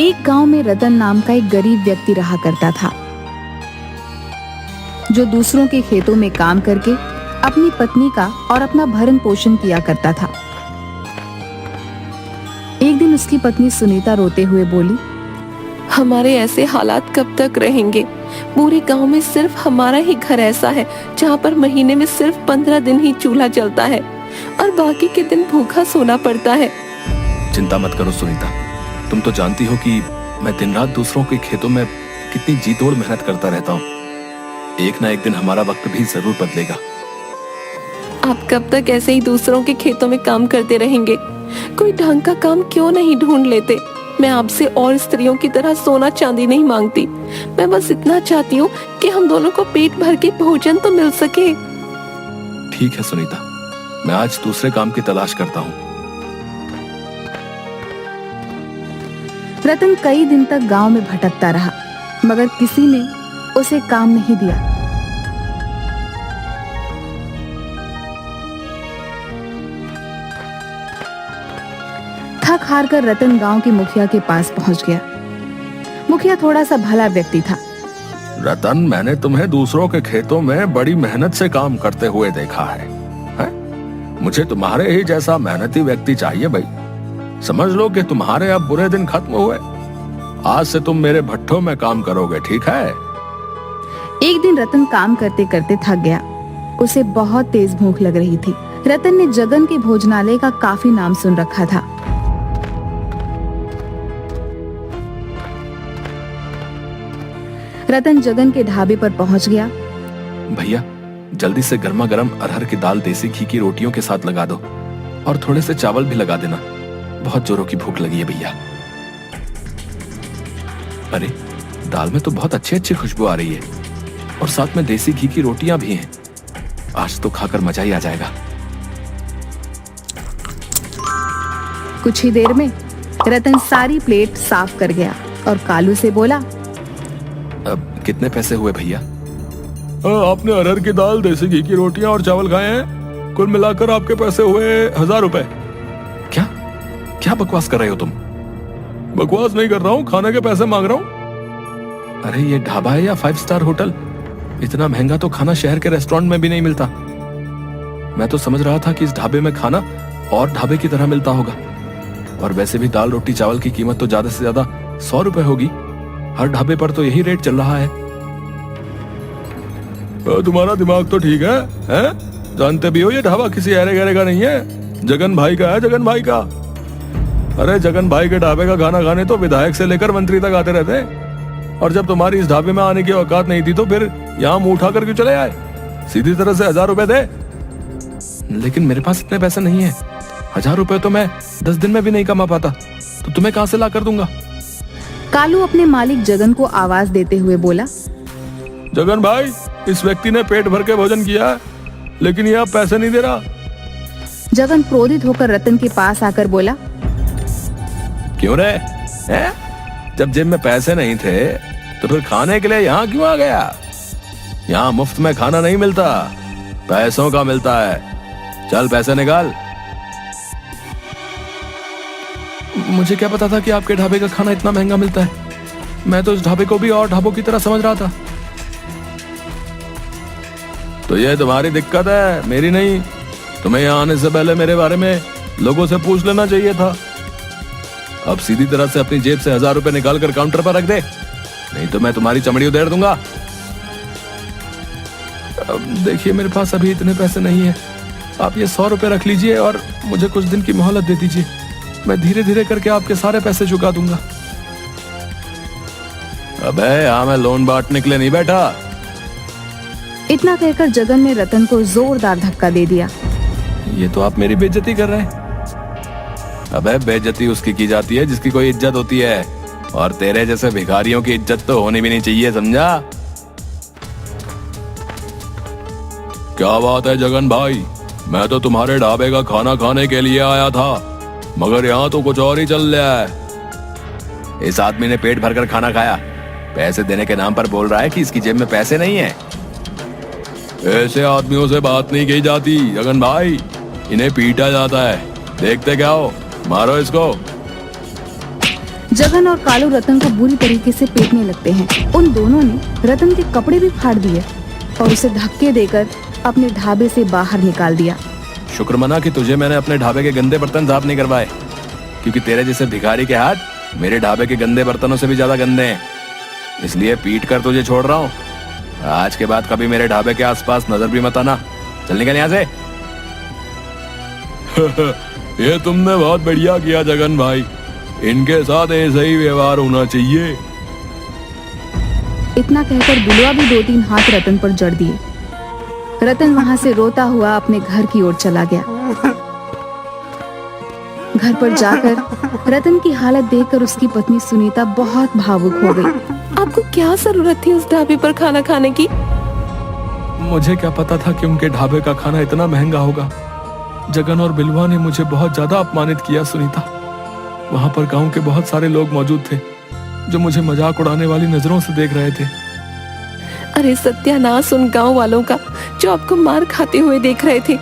एक गांव में रतन नाम का एक गरीब व्यक्ति रहा करता था, जो दूसरों के खेतों में काम करके अपनी पत्नी का और अपना भरण पोषण किया करता था। एक दिन उसकी पत्नी सुनीता रोते हुए बोली, हमारे ऐसे हालात कब तक रहेंगे? पूरे गांव में सिर्फ हमारा ही घर ऐसा है जहां पर महीने में सिर्फ 15 दिन ही चूल्हा जलता है और बाकी के दिन भूखा सोना पड़ता है। चिंता मत करो सुनीता, तुम तो जानती हो कि मैं दिन रात दूसरों के खेतों में कितनी जी तोड़ मेहनत करता रहता हूँ। एक ना एक दिन हमारा वक्त भी जरूर बदलेगा। आप कब तक ऐसे ही दूसरों के खेतों में काम करते रहेंगे? कोई ढंग का काम क्यों नहीं ढूंढ लेते? मैं आपसे और स्त्रियों की तरह सोना चांदी नहीं मांगती, मैं बस इतना चाहती हूँ कि हम दोनों को पेट भर के भोजन तो मिल सके। ठीक है सुनीता, मैं आज दूसरे काम की तलाश करता हूँ। रतन कई दिन तक गांव में भटकता रहा, मगर किसी ने उसे काम नहीं दिया। थक हार कर रतन गांव के मुखिया के पास पहुंच गया। मुखिया थोड़ा सा भला व्यक्ति था। रतन, मैंने तुम्हें दूसरों के खेतों में बड़ी मेहनत से काम करते हुए देखा है? मुझे तुम्हारे ही जैसा मेहनती व्यक्ति चाहिए भाई। समझ लो कि तुम्हारे अब बुरे दिन खत्म हुए। आज से तुम मेरे भट्ठों में काम करोगे, ठीक है? एक दिन रतन काम करते करते थक गया। उसे बहुत तेज भूख लग रही थी। रतन ने जगन के भोजनालय का काफी नाम सुन रखा था। रतन जगन के ढाबे पर पहुंच गया। भैया, जल्दी से गर्मा गर्म अरहर की दाल देसी घी की रोटियों के साथ लगा दो और थोड़े से चावल भी लगा देना। बहुत जोरों की भूख लगी है भैया। अरे, दाल में तो बहुत अच्छी अच्छी खुशबू आ रही है और साथ में देसी घी की रोटियां भी हैं। आज तो खाकर मजा ही आ जाएगा। कुछ ही देर में रतन सारी प्लेट साफ कर गया और कालू से बोला, अब कितने पैसे हुए भैया? आपने अरहर की दाल, देसी घी की रोटियां और चावल खाए हैं। कुल मिलाकर आपके पैसे हुए 1000 रुपए। क्या क्या बकवास कर रहे हो तुम? बकवास नहीं कर रहा हूँ, खाने के पैसे मांग रहा हूँ। अरे, ये ढाबा है या 5 स्टार होटल? इतना महंगा तो खाना शहर के रेस्टोरेंट में भी नहीं मिलता। मैं तो समझ रहा था कि इस ढाबे में खाना और ढाबे की तरह मिलता होगा। और वैसे भी दाल रोटी चावल की कीमत तो ज्यादा से ज्यादा 100 रुपए होगी। हर ढाबे पर तो यही रेट चल रहा है। तुम्हारा दिमाग तो ठीक है, हैं? जानते भी हो ये ढाबा किसी अरे गहरे का नहीं है, जगन भाई का है, जगन भाई का। अरे, जगन भाई के ढाबे का खाना खाने तो विधायक से लेकर मंत्री तक आते रहते हैं। और जब तुम्हारी इस ढाबे में आने की औकात नहीं थी तो फिर यहाँ मुंह उठा कर क्यों चले आए? सीधी तरह से 1000 रुपए दे। लेकिन मेरे पास इतने पैसे नहीं है। 1000 रुपए तो मैं 10 दिन में भी नहीं कमा पाता, तो तुम्हें कहां से ला कर दूंगा? कालू अपने मालिक जगन को आवाज देते हुए बोला, जगन भाई, इस व्यक्ति ने पेट भर के भोजन किया है, लेकिन ये अब पैसे नहीं दे रहा। जगन क्रोधित होकर रतन के पास आकर बोला, क्यों रे? जब जेब में पैसे नहीं थे तो फिर खाने के लिए यहाँ क्यों आ गया? यहाँ मुफ्त में खाना नहीं मिलता, पैसों का मिलता है। चल पैसे निकाल। मुझे क्या पता था कि आपके ढाबे का खाना इतना महंगा मिलता है। मैं तो इस ढाबे को भी और ढाबों की तरह समझ रहा था। तो ये तुम्हारी दिक्कत है, मेरी नहीं। तुम्हें यहाँ आने से पहले मेरे बारे में लोगों से पूछ लेना चाहिए था। अब सीधी तरह से अपनी जेब से 1000 रुपए निकाल कर काउंटर पर रख दे, नहीं तो मैं तुम्हारी चमड़ी उधेड़ दूंगा। अब देखिए, मेरे पास अभी इतने पैसे नहीं है। आप ये 100 रुपए रख लीजिए और मुझे कुछ दिन की मोहलत दे दीजिए। मैं धीरे धीरे करके आपके सारे पैसे चुका दूंगा। अबे, यहाँ मैं लोन बांटने के लिए नहीं बैठा। इतना कहकर जगन ने रतन को जोरदार धक्का दे दिया। ये तो आप मेरी बेइज्जती कर रहे हैं। अबे, बेइज्जती उसकी की जाती है जिसकी कोई इज्जत होती है, और तेरे जैसे भिखारियों की इज्जत तो होनी भी नहीं चाहिए, समझा? क्या बात है जगन भाई, मैं तो तुम्हारे ढाबे का खाना खाने के लिए आया था, मगर यहाँ तो कुछ और ही चल रहा है। इस आदमी ने पेट भरकर खाना खाया, पैसे देने के नाम पर बोल रहा है कि इसकी जेब में पैसे नहीं है। ऐसे आदमियों से बात नहीं की जाती जगन भाई, इन्हें पीटा जाता है। देखते क्या हो, मारो इसको। जगन और कालू रतन को बुरी तरीके से पीटने लगते हैं। उन दोनों ने रतन के कपड़े भी फाड़ दिए और उसे धक्के देकर अपने ढाबे से बाहर निकाल दिया। शुक्र मना कि तुझे मैंने अपने ढाबे के गंदे बर्तन साफ नहीं करवाए, क्योंकि तेरे जैसे भिखारी के हाथ मेरे ढाबे के गंदे बर्तनों से भी ज्यादा गंदे हैं। इसलिए पीट कर तुझे छोड़ रहा हूँ। आज के बाद कभी मेरे ढाबे के आसपास नजर भी मत आना। चल निकल यहाँ से। ये तुमने बहुत बढ़िया किया जगन भाई, इनके साथ ऐसा ही व्यवहार होना चाहिए। इतना कहकर बिलुआ भी 2-3 हाथ रतन पर जड़ दिए। रतन वहां से रोता हुआ अपने घर की ओर चला गया। घर पर जाकर रतन की हालत देखकर उसकी पत्नी सुनीता बहुत भावुक हो गई। आपको क्या जरूरत थी उस ढाबे पर खाना खाने की? मुझे क्या पता था कि उनके ढाबे का खाना इतना महंगा होगा। जगन और बिलवा ने मुझे बहुत ज्यादा अपमानित किया सुनीता। वहां पर गांव के बहुत सारे लोग मौजूद थे जो मुझे मजाक उड़ाने वाली नजरों से देख रहे थे। अरे सत्यानाश उन गांव वालों का जो आपको मार खाते हुए देख रहे थे।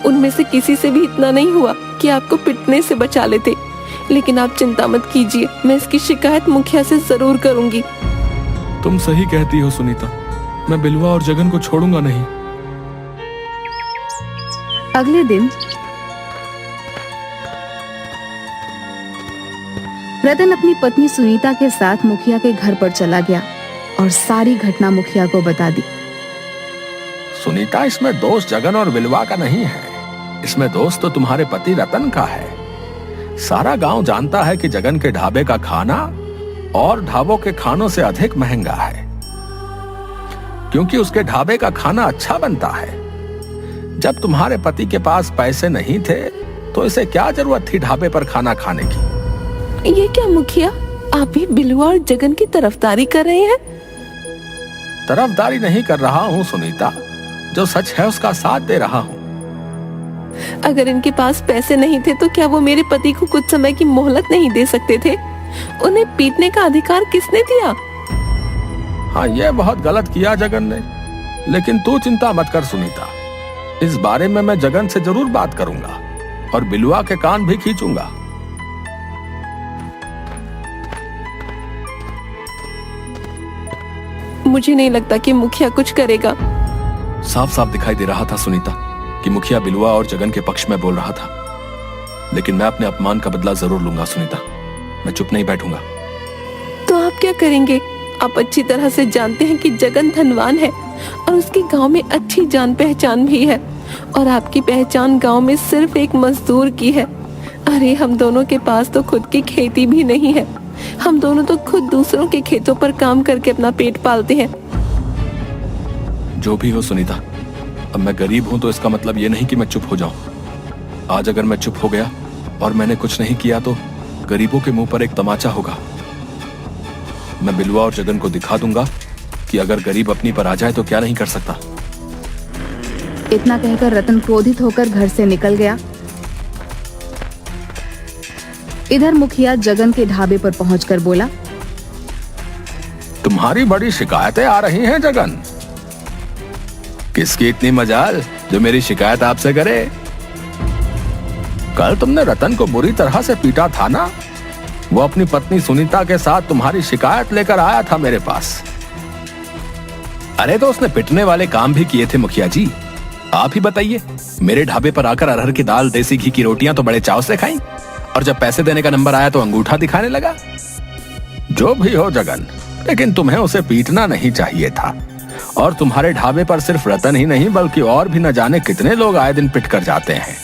उनमें से किसी से भी इतना नहीं हुआ कि आपको पिटने से बचा लेते। लेकिन आप चिंता मत कीजिए, मैं इसकी शिकायत मुखिया से जरूर करूंगी। तुम सही कहती हो सुनीता, मैं बिलवा और जगन को छोड़ूंगा नहीं। अगले दिन रतन अपनी पत्नी सुनीता के साथ मुखिया के घर पर चला गया और सारी घटना मुखिया को बता दी। सुनीता, इसमें दोष जगन और बिलवा का नहीं है, इसमें दोष तो तुम्हारे पति रतन का है। सारा गांव जानता है कि जगन के ढाबे का खाना और ढाबों के खानों से अधिक महंगा है, क्योंकि उसके ढाबे का खाना अच्छा बनता है। जब तुम्हारे पति के पास पैसे नहीं थे तो इसे क्या जरूरत थी ढाबे पर खाना खाने की? ये क्या मुखिया, आप भी बिलुआ और जगन की तरफदारी कर रहे हैं? तरफदारी नहीं कर रहा हूँ सुनीता, जो सच है उसका साथ दे रहा हूँ। अगर इनके पास पैसे नहीं थे तो क्या वो मेरे पति को कुछ समय की मोहलत नहीं दे सकते थे? उन्हें पीटने का अधिकार किसने दिया? हाँ, ये बहुत गलत किया जगन ने, लेकिन तू चिंता मत कर सुनीता, इस बारे में मैं जगन से जरूर बात करूंगा और बिलुआ के कान भी खींचूंगा। मुझे नहीं लगता कि मुखिया कुछ करेगा। साफ साफ दिखाई दे रहा था सुनीता कि मुखिया बिलुआ और जगन के पक्ष में बोल रहा था, लेकिन मैं अपने अपमान का बदला जरूर लूंगा सुनीता। मैं चुप नहीं बैठूंगा। तो आप क्या करेंगे? आप अच्छी तरह से जानते हैं कि जगन धनवान है और उसके गांव में अच्छी जान पहचान भी है, और आपकी पहचान गांव में सिर्फ एक मजदूर की है। अरे हम दोनों के पास तो खुद की खेती भी नहीं है। हम दोनों तो खुद दूसरों के खेतों पर काम करके अपना पेट पालते हैं। जो भी हो सुनीता, अब मैं गरीब हूं तो इसका मतलब ये नहीं कि मैं चुप हो जाऊं। आज अगर मैं चुप हो गया और मैंने कुछ नहीं किया तो गरीबों के मुंह पर एक तमाचा होगा। मैं बिलुआ और जगन को दिखा दूंगा कि अगर गरीब अपनी पर आ जाए तो क्या नहीं कर सकता। इतना कहकर रतन क्रोधित होकर घर से निकल गया। इधर मुखिया जगन के ढाबे पर पहुंचकर बोला, तुम्हारी बड़ी शिकायतें आ रही हैं जगन। किसकी इतनी मजाल जो मेरी शिकायत आपसे करे? कल तुमने रतन को बुरी तरह से पीटा था ना? वो अपनी पत्नी सुनीता के साथ तुम्हारी शिकायत लेकर आया था मेरे पास। अरे तो उसने पिटने वाले काम भी किए थे मुखिया जी। आप ही बताइए, मेरे ढाबे पर आकर अरहर की दाल, देसी घी की रोटियां तो बड़े चाव से खाई, और जब पैसे देने का नंबर आया तो अंगूठा दिखाने लगा। जो भी हो जगन, लेकिन तुम्हें उसे पीटना नहीं चाहिए था। और तुम्हारे ढाबे पर सिर्फ रतन ही नहीं बल्कि और भी न जाने कितने लोग आए दिन पिट कर जाते हैं।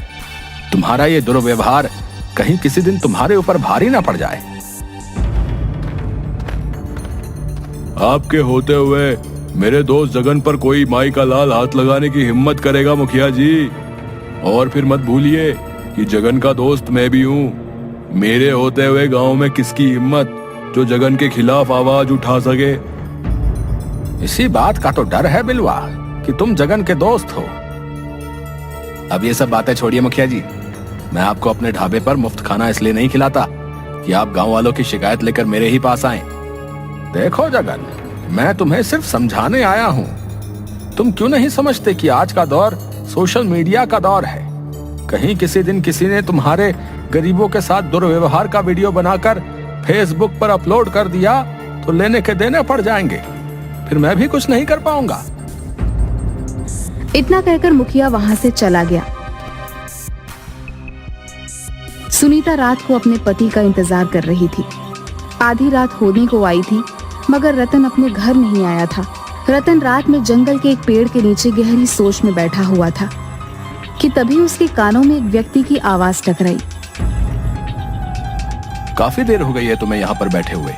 तुम्हारा ये दुर्व्यवहार कहीं किसी दिन तुम्हारे ऊपर भारी ना पड़ जाए। आपके होते हुए मेरे दोस्त जगन पर कोई माई का लाल हाथ लगाने की हिम्मत करेगा मुखिया जी? और फिर मत भूलिए कि जगन का दोस्त मैं भी हूँ। मेरे होते हुए गांव में किसकी हिम्मत जो जगन के खिलाफ आवाज उठा सके? इसी बात का तो डर है बिलवा कि तुम जगन के दोस्त हो। अब ये सब बातें छोड़िए मुखिया जी। मैं आपको अपने ढाबे पर मुफ्त खाना इसलिए नहीं खिलाता कि आप गांव वालों की शिकायत लेकर मेरे ही पास आए। देखो जगन, मैं तुम्हें सिर्फ समझाने आया हूँ। तुम क्यों नहीं समझते कि आज का दौर सोशल मीडिया का दौर है? कहीं किसी दिन किसी ने तुम्हारे गरीबों के साथ दुर्व्यवहार का वीडियो बनाकर फेसबुक पर अपलोड कर दिया तो लेने के देने पड़ जाएंगे, फिर मैं भी कुछ नहीं कर पाऊंगा। इतना कहकर मुखिया वहां से चला गया। सुनीता रात को अपने पति का इंतजार कर रही थी। आधी रात होने को आई थी, मगर रतन अपने घर नहीं आया था। रतन रात में जंगल के एक पेड़ के नीचे गहरी सोच में बैठा हुआ था कि तभी उसके कानों में एक व्यक्ति की आवाज टकराई। काफी देर हो गई है तुम्हें यहाँ पर बैठे हुए।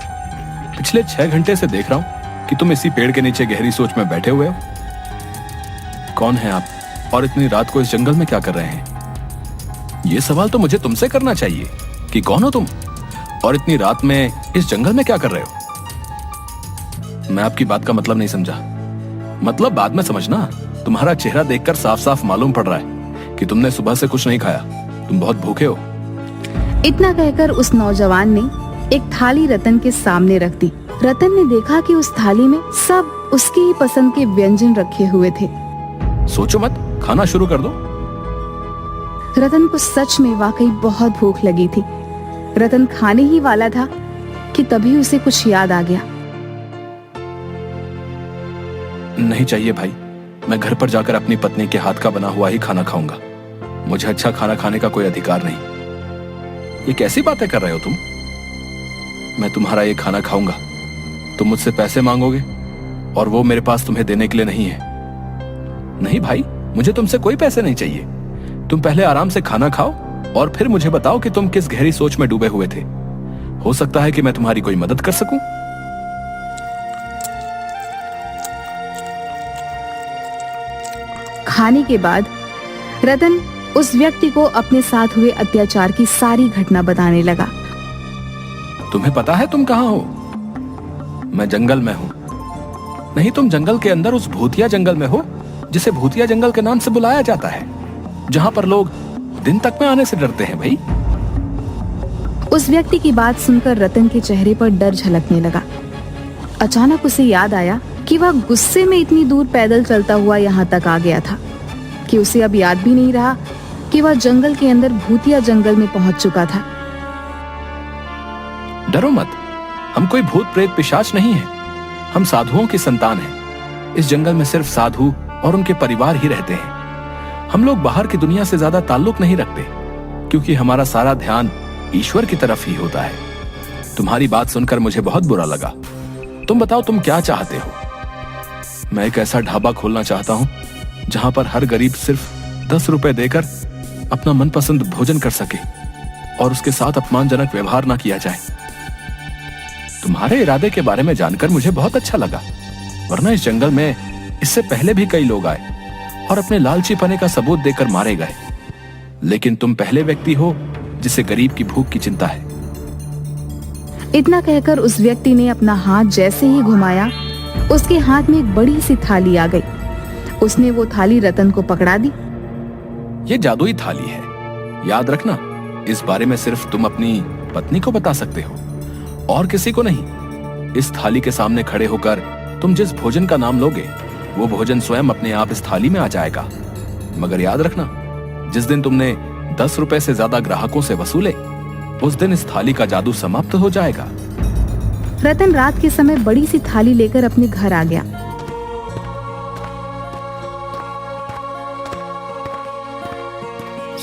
पिछले 6 घंटे से देख रहा हूँ कि तुम इसी पेड़ के नीचे गहरी सोच में बैठे हुए हो। कौन है आप और इतनी रात को इस जंगल में क्या कर रहे हैं? ये सवाल तो मुझे तुमसे करना चाहिए कि कौन हो तुम और इतनी रात में इस जंगल में क्या कर रहे हो? मैं आपकी बात का मतलब नहीं समझा। मतलब बाद में समझना। तुम्हारा चेहरा देखकर साफ साफ मालूम पड़ रहा है कि तुमने सुबह से कुछ नहीं खाया। तुम बहुत भूखे हो। इतना कहकर उस नौजवान ने एक थाली रतन के सामने रख दी। रतन ने देखा कि उस थाली में सब उसकी ही पसंद के व्यंजन रखे हुए थे। सोचो मत, खाना शुरू कर दो। रतन को सच में वाकई बहुत भूख लगी थी। रतन खाने ही वाला था कि तभी उसे कुछ याद आ गया। नहीं चाहिए भाई, मैं घर पर जाकर अपनी पत्नी के हाथ का बना हुआ ही खाना खाऊंगा। मुझे अच्छा खाना खाने का कोई अधिकार नहीं। ये कैसी बातें कर रहे हो तुम? मैं तुम्हारा ये खाना खाऊंगा, तुम मुझसे पैसे मांगोगे और वो मेरे पास तुम्हें देने के लिए नहीं है। नहीं भाई, मुझे तुमसे कोई पैसे नहीं चाहिए। तुम पहले आराम से खाना खाओ और फिर मुझे बताओ कि तुम किस गहरी सोच में डूबे हुए थे। हो सकता है कि मैं तुम्हारी कोई मदद कर सकूं। खाने के बाद रतन उस व्यक्ति को अपने साथ हुए अत्याचार की सारी घटना बताने लगा। तुम्हें पता है तुम कहां हो? मैं जंगल में हूं। नहीं, तुम जंगल के अंदर उस भूतिया जंगल में हो जिसे भूतिया जंगल के नाम से बुलाया जाता है, जहां पर लोग दिन तक में आने से डरते हैं। भाई, उस व्यक्ति की बात सुनकर रतन के चेहरे पर डर झलकने लगा। अचानक उसे याद आया कि वह गुस्से में इतनी दूर पैदल चलता हुआ यहाँ तक आ गया था कि उसे अब याद भी नहीं रहा कि वह जंगल के अंदर भूतिया जंगल में पहुंच चुका था। डरो मत, हम कोई भूत प्रेत पिशाच नहीं है। हम साधुओं की संतान हैं। इस जंगल में सिर्फ साधु और उनके परिवार ही रहते हैं। हम लोग बाहर की दुनिया से ज्यादा ताल्लुक नहीं रखते, क्योंकि हमारा सारा ध्यान ईश्वर की तरफ ही होता है। तुम्हारी बात सुनकर मुझे बहुत बुरा लगा। तुम बताओ, तुम क्या चाहते हो? मैं एक ऐसा ढाबा खोलना चाहता हूँ जहां पर हर गरीब सिर्फ 10 रुपए देकर अपना मनपसंद भोजन कर सके और उसके साथ अपमानजनक व्यवहार ना किया जाए। तुम्हारे इरादे के बारे में जानकर मुझे बहुत अच्छा लगा, वरना इस जंगल में इससे पहले भी कई लोग आए और अपने लालचीपने का सबूत देकर मारे गए। लेकिन तुम पहले व्यक्ति हो जिसे गरीब की भूख की चिंता है। इतना कहकर उस व्यक्ति ने अपना हाथ जैसे ही घुमाया, उसके हाथ में एक बड़ी सी थाली आ गई। उसने वो थाली रतन को पकड़ा दी। ये जादुई थाली है, याद रखना। इस बारे में सिर्फ तुम अपनी पत्नी को बता सकते हो और किसी को नहीं। इस थाली के सामने खड़े होकर तुम जिस भोजन का नाम लोगे, वो भोजन स्वयं अपने आप इस थाली में आ जाएगा। मगर याद रखना, जिस दिन तुमने 10 रुपए से ज्यादा ग्राहकों से वसूले, उस दिन इस थाली का जादू समाप्त हो जाएगा। रतन रात के समय बड़ी सी थाली लेकर अपने घर आ गया।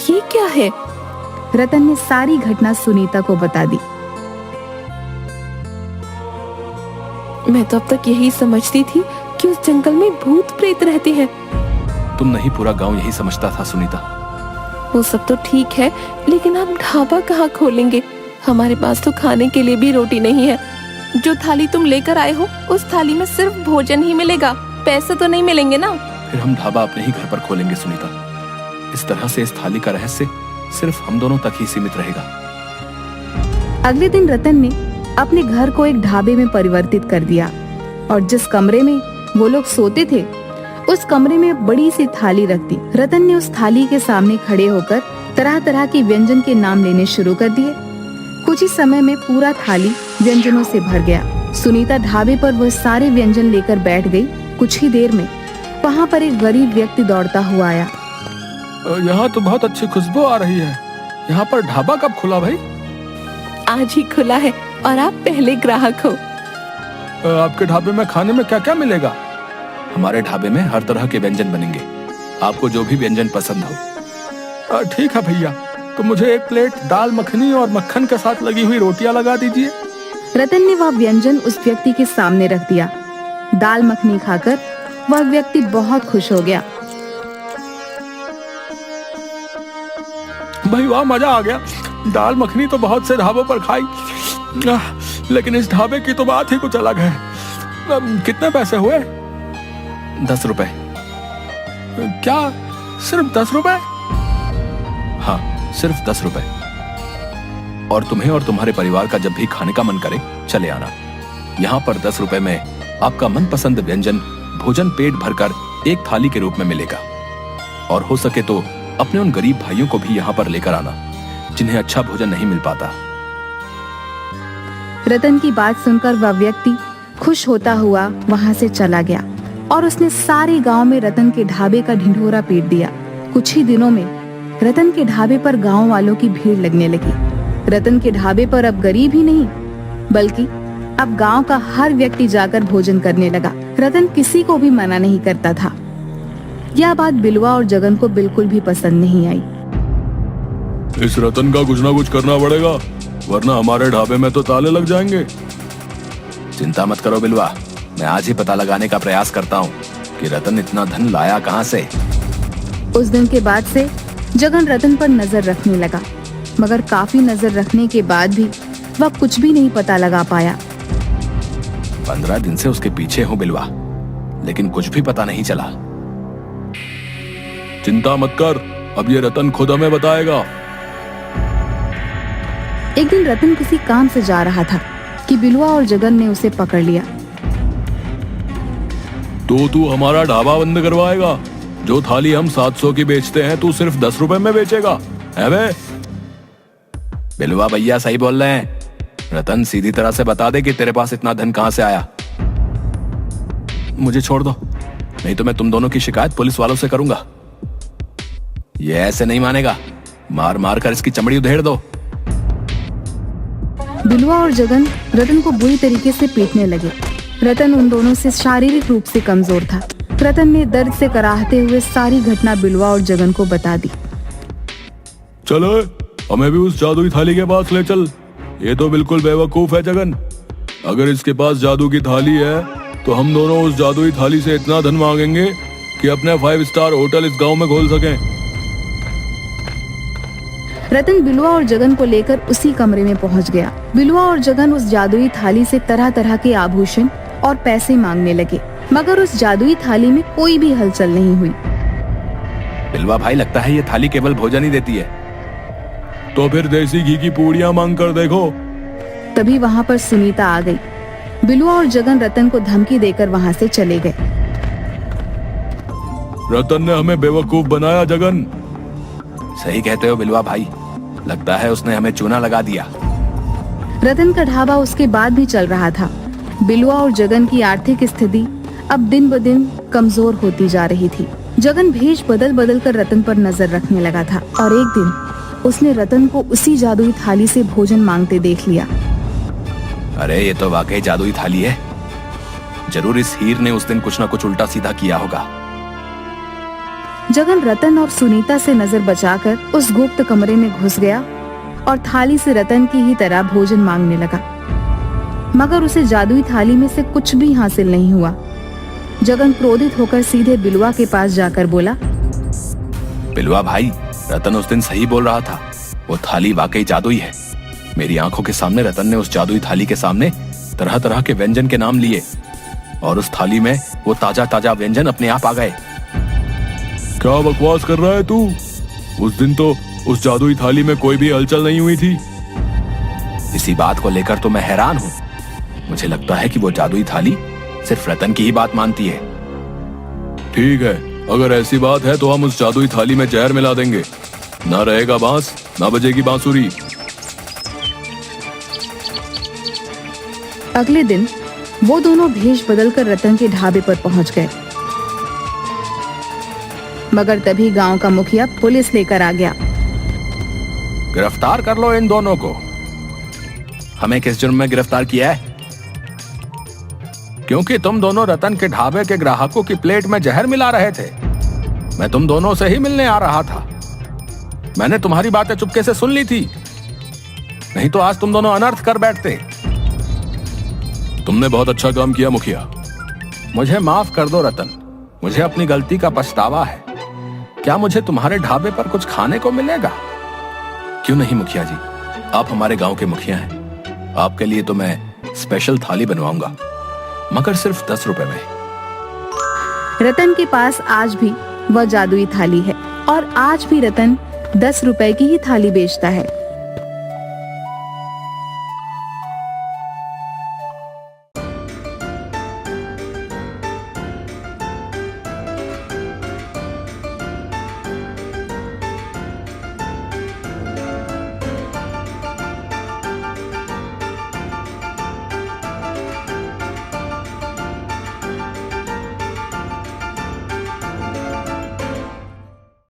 ये क्या है? रतन ने सारी घटना सुनीता को बता दी। मैं तो अब तक यही समझती थी कि उस जंगल में भूत प्रेत रहते हैं। तुम नहीं, पूरा गांव यही समझता था सुनीता। वो सब तो ठीक है, लेकिन आप ढाबा कहाँ खोलेंगे? हमारे पास तो खाने के लिए भी रोटी नहीं है। जो थाली तुम लेकर आए हो, उस थाली में सिर्फ भोजन ही मिलेगा, पैसे तो नहीं मिलेंगे ना। फिर हम ढाबा अपने ही घर पर खोलेंगे सुनीता। इस तरह से इस थाली का रहस्य सिर्फ हम दोनों तक ही सीमित रहेगा। अगले दिन रतन ने अपने घर को एक ढाबे में परिवर्तित कर दिया और जिस कमरे में वो लोग सोते थे, उस कमरे में बड़ी सी थाली रख दी। रतन ने उस थाली के सामने खड़े होकर तरह तरह के व्यंजन के नाम लेने शुरू कर दिए। कुछ ही समय में पूरा थाली व्यंजनों से भर गया। सुनीता ढाबे पर वह सारे व्यंजन लेकर बैठ गई। कुछ ही देर में वहाँ पर एक गरीब व्यक्ति दौड़ता हुआ आया। यहाँ तो बहुत अच्छी खुशबू आ रही है। यहाँ पर ढाबा कब खुला भाई? आज ही खुला है। और आप पहले ग्राहक हो। आपके ढाबे में खाने में क्या क्या मिलेगा? हमारे ढाबे में हर तरह के व्यंजन बनेंगे, आपको जो भी व्यंजन पसंद हो। ठीक है भैया, तो मुझे एक प्लेट दाल मखनी और मक्खन के साथ लगी हुई रोटियां लगा दीजिए। रतन ने वह व्यंजन उस व्यक्ति के सामने रख दिया। दाल मखनी खाकर वह व्यक्ति बहुत खुश हो गया। भाई वाह, मजा आ गया। दाल मखनी तो बहुत से ढाबों पर खाई, लेकिन इस ढाबे की तो बात ही कुछ अलग है। कितने पैसे हुए? 10 रुपए। क्या, सिर्फ 10 रुपए? हाँ, सिर्फ 10 रुपए। और तुम्हें और तुम्हारे परिवार का जब भी खाने का मन करे चले आना। यहाँ पर 10 रुपए में आपका मनपसंद व्यंजन भोजन पेट भरकर एक थाली के रूप में मिलेगा। और हो सके तो अपने उन गरीब भाइयों को भी यहाँ पर लेकर आना जिन्हें अच्छा भोजन नहीं मिल पाता। रतन की बात सुनकर वह व्यक्ति खुश होता हुआ वहां से चला गया और उसने सारे गांव में रतन के ढाबे का ढिंढोरा पीट दिया। कुछ ही दिनों में रतन के ढाबे पर गांव वालों की भीड़ लगने लगी। रतन के ढाबे पर अब गरीब ही नहीं बल्कि अब गांव का हर व्यक्ति जाकर भोजन करने लगा। रतन किसी को भी मना नहीं करता था। यह बात बिलवा और जगन को बिल्कुल भी पसंद नहीं आई। इस रतन का कुछ ना कुछ करना पड़ेगा, वरना हमारे ढाबे में तो ताले लग जाएंगे। चिंता मत करो बिलवा, मैं आज ही पता लगाने का प्रयास करता हूँ कि रतन इतना धन लाया कहाँ से। उस दिन के बाद से जगन रतन पर नजर रखने लगा, मगर काफी नजर रखने के बाद भी वह कुछ भी नहीं पता लगा पाया। 15 दिन से उसके पीछे हूँ बिलवा, लेकिन कुछ भी पता नहीं चला। चिंता मत कर, अब ये रतन खुद हमें बताएगा। एक दिन रतन किसी काम से जा रहा था कि बिलवा और जगन ने उसे पकड़ लिया। तो तू हमारा ढाबा बंद करवाएगा? जो थाली हम 700 की बेचते हैं तू सिर्फ 10 रुपए में बेचेगा, है बे? बिलवा भैया सही बोल रहे हैं। रतन सीधी तरह से बता दे कि तेरे पास इतना धन कहां से आया। मुझे छोड़ दो, नहीं तो मैं तुम दोनों की शिकायत पुलिस वालों से करूंगा। ये ऐसे नहीं मानेगा, मार मार कर इसकी चमड़ी उधेड़ दो। बिलवा और जगन रतन को बुरी तरीके से पीटने लगे। रतन उन दोनों से शारीरिक रूप से कमजोर था। रतन ने दर्द से कराहते हुए सारी घटना बिलवा और जगन को बता दी। चलो, हमें भी उस जादुई थाली के पास ले चल। ये तो बिल्कुल बेवकूफ है जगन। अगर इसके पास जादू की थाली है तो हम दोनों उस जादुई थाली से इतना धन मांगेंगे कि अपने 5 स्टार होटल इस गांव में खोल सकें। रतन बिलवा और जगन को लेकर उसी कमरे में पहुंच गया। बिलवा और जगन उस जादुई थाली से तरह तरह के आभूषण और पैसे मांगने लगे, मगर उस जादुई थाली में कोई भी हलचल नहीं हुई। बिलवा भाई, लगता है ये थाली केवल भोजन ही देती है। तो फिर देसी घी की पूड़ियां मांग कर देखो। तभी वहाँ पर सुनीता आ गई। बिलवा और जगन रतन को धमकी देकर वहाँ से चले गए। रतन ने हमें बेवकूफ बनाया जगन। सही कहते हो बिलवा भाई, लगता है उसने हमें चूना लगा दिया। रतन का ढाबा उसके बाद भी चल रहा था। बिलवा और जगन की आर्थिक स्थिति अब दिन ब दिन कमजोर होती जा रही थी। जगन भेष बदल बदल कर रतन पर नजर रखने लगा था और एक दिन उसने रतन को उसी जादुई थाली से भोजन मांगते देख लिया। अरे ये तो वाकई जादुई थाली है। जरूर इस हीर ने उस दिन कुछ न कुछ उल्टा सीधा किया होगा। जगन रतन और सुनीता से नजर बचाकर उस गुप्त कमरे में घुस गया और थाली से रतन की ही तरह भोजन मांगने लगा, मगर उसे जादुई थाली में से कुछ भी हासिल नहीं हुआ। जगन क्रोधित होकर सीधे बिलवा के पास जाकर बोला, बिलवा भाई, रतन उस दिन सही बोल रहा था। वो थाली वाकई जादुई है। मेरी आंखों के सामने रतन ने उस जादुई थाली के सामने तरह तरह के व्यंजन के नाम लिए और उस थाली में वो ताजा ताजा व्यंजन अपने आप आ गए। क्या बकवास कर रहा है तू? उस दिन तो उस जादुई थाली में कोई भी हलचल नहीं हुई थी। इसी बात को लेकर तो मैं हैरान हूँ। मुझे लगता है कि वो जादुई थाली सिर्फ रतन की ही बात मानती है। ठीक है, अगर ऐसी बात है तो हम उस जादुई थाली में जहर मिला देंगे। ना रहेगा बांस, ना बजेगी बांसुरी। अगले दिन वो दोनों भेष बदलकर रतन के ढाबे पर पहुंच गए, मगर तभी गांव का मुखिया पुलिस लेकर आ गया। गिरफ्तार कर लो इन दोनों को। हमें किस जुर्म में गिरफ्तार किया है? क्योंकि तुम दोनों रतन के ढाबे के ग्राहकों की प्लेट में जहर मिला रहे थे। मैं तुम दोनों से ही मिलने आ रहा था। मैंने तुम्हारी बातें चुपके से सुन ली थी, नहीं तो आज तुम दोनों अनर्थ कर बैठते। तुमने बहुत अच्छा काम किया मुखिया। मुझे माफ कर दो रतन, मुझे अपनी गलती का पछतावा है। क्या मुझे तुम्हारे ढाबे पर कुछ खाने को मिलेगा? क्यों नहीं मुखिया जी, आप हमारे गांव के मुखिया हैं। आपके लिए तो मैं स्पेशल थाली बनवाऊंगा, मगर सिर्फ 10 रुपए में। रतन के पास आज भी वह जादुई थाली है और आज भी रतन 10 रुपए की ही थाली बेचता है।